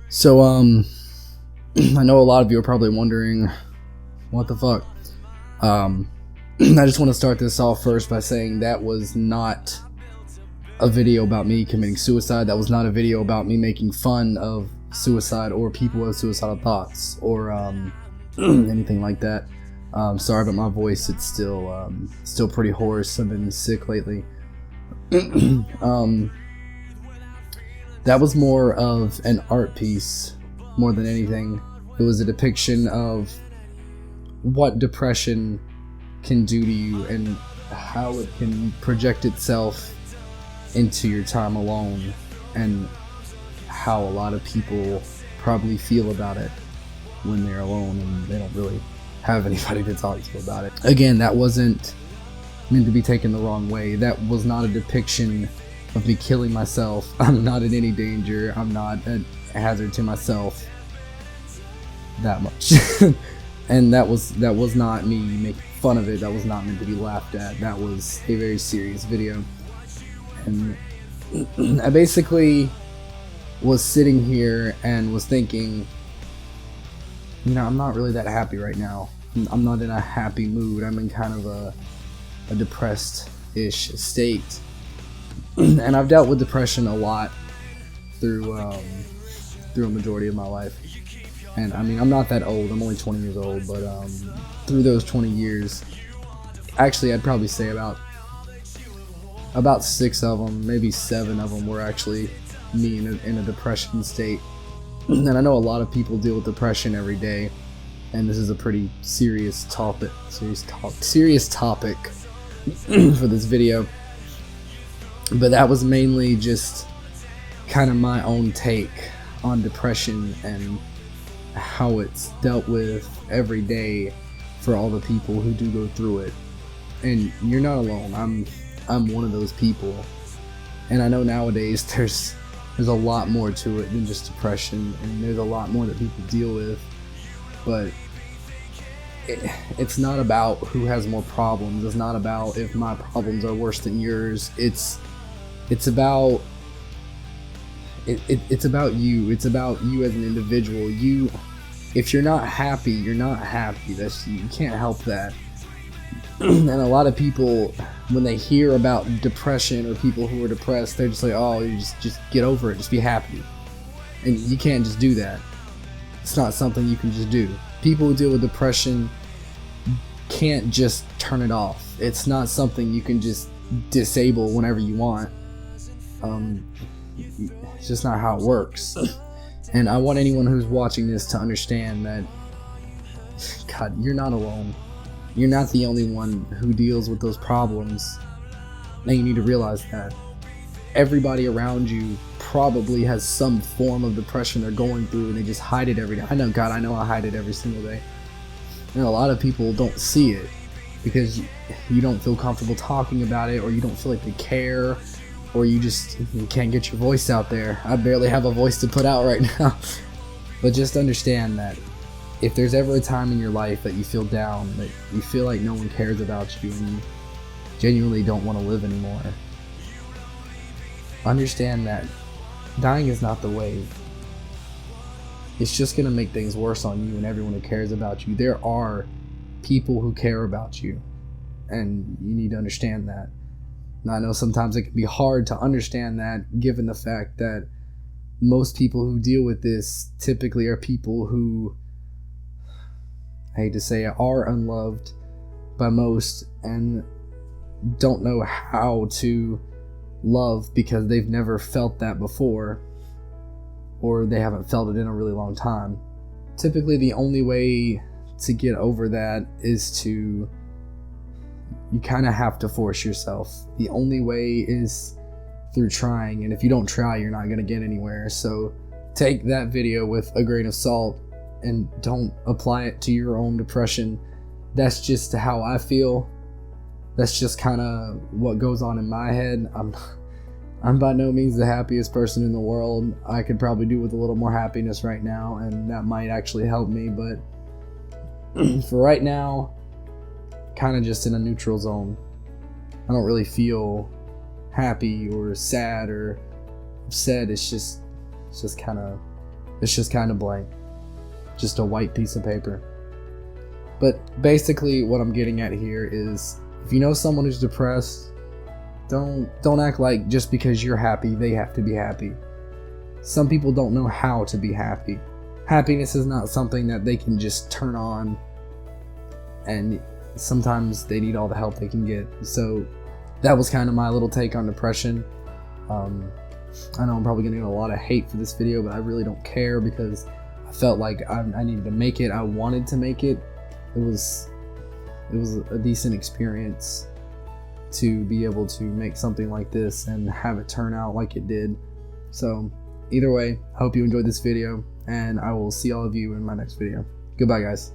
So, I know a lot of you are probably wondering, what the fuck? I just want to start this off first by saying that was not a video about me committing suicide. That was not a video about me making fun of suicide or people with suicidal thoughts or anything like that. Sorry about my voice. It's still pretty hoarse. I've been sick lately. That was more of an art piece more than anything. It was a depiction of what depression can do to you and how it can project itself into your time alone, and how a lot of people probably feel about it when they're alone and they don't really have anybody to talk to about it. Again, that wasn't meant to be taken the wrong way. That was not a depiction of me killing myself. I'm not in any danger. I'm not a hazard to myself that much. And that was not me making fun of it. That was not meant to be laughed at. That was a very serious video. And I basically was sitting here and was thinking, I'm not really that happy right now. I'm not in a happy mood. I'm in kind of a depressed-ish state. And I've dealt with depression a lot through a majority of my life. And I mean, I'm not that old. I'm only 20 years old, but through those 20 years, actually, I'd probably say about 6 of them, maybe 7 of them were actually me in a depression state. And I know a lot of people deal with depression every day, and this is a pretty serious topic for this video. But that was mainly just kind of my own take on depression and how it's dealt with every day for all the people who do go through it. And you're not alone. I'm one of those people. And I know nowadays there's a lot more to it than just depression, and there's a lot more that people deal with. But it's not about who has more problems. It's not about if my problems are worse than yours. It's about it's about you. It's about you as an individual. If you're not happy, you're not happy. You can't help that. And a lot of people, when they hear about depression or people who are depressed, they're just like, oh, you just get over it, just be happy. And you can't just do that. It's not something you can just do. People who deal with depression can't just turn it off. It's not something you can just disable whenever you want. It's just not how it works. And I want anyone who's watching this to understand that, God, you're not alone. You're not the only one who deals with those problems. And you need to realize that everybody around you probably has some form of depression they're going through, and they just hide it every day. I know I hide it every single day. And a lot of people don't see it because you don't feel comfortable talking about it, or you don't feel like they care, or you can't get your voice out there. I barely have a voice to put out right now. But just understand that if there's ever a time in your life that you feel down, that you feel like no one cares about you, and you genuinely don't want to live anymore, understand that dying is not the way. It's just going to make things worse on you and everyone who cares about you. There are people who care about you, and you need to understand that. And I know sometimes it can be hard to understand that, given the fact that most people who deal with this typically are people who, I hate to say it, are unloved by most and don't know how to love because they've never felt that before, or they haven't felt it in a really long time. Typically, the only way to get over that is you kind of have to force yourself. The only way is through trying, and if you don't try, you're not going to get anywhere. So take that video with a grain of salt and don't apply it to your own depression. That's just how I feel. That's just kind of what goes on in my head. I'm by no means the happiest person in the world. I could probably do with a little more happiness right now, and that might actually help me, but for right now, kind of just in a neutral zone. I don't really feel happy or sad or said, it's just kind of blank, just a white piece of paper. But basically what I'm getting at here is, if you know someone who's depressed, don't act like just because you're happy they have to be happy. Some people don't know how to be happy. Happiness is not something that they can just turn on, and sometimes they need all the help they can get. So that was kind of my little take on depression. I know I'm probably gonna get a lot of hate for this video, but I really don't care, because I felt like I needed to make it. I wanted to make it. It was a decent experience to be able to make something like this and have it turn out like it did. So either way, hope you enjoyed this video, and I will see all of you in my next video. Goodbye, guys.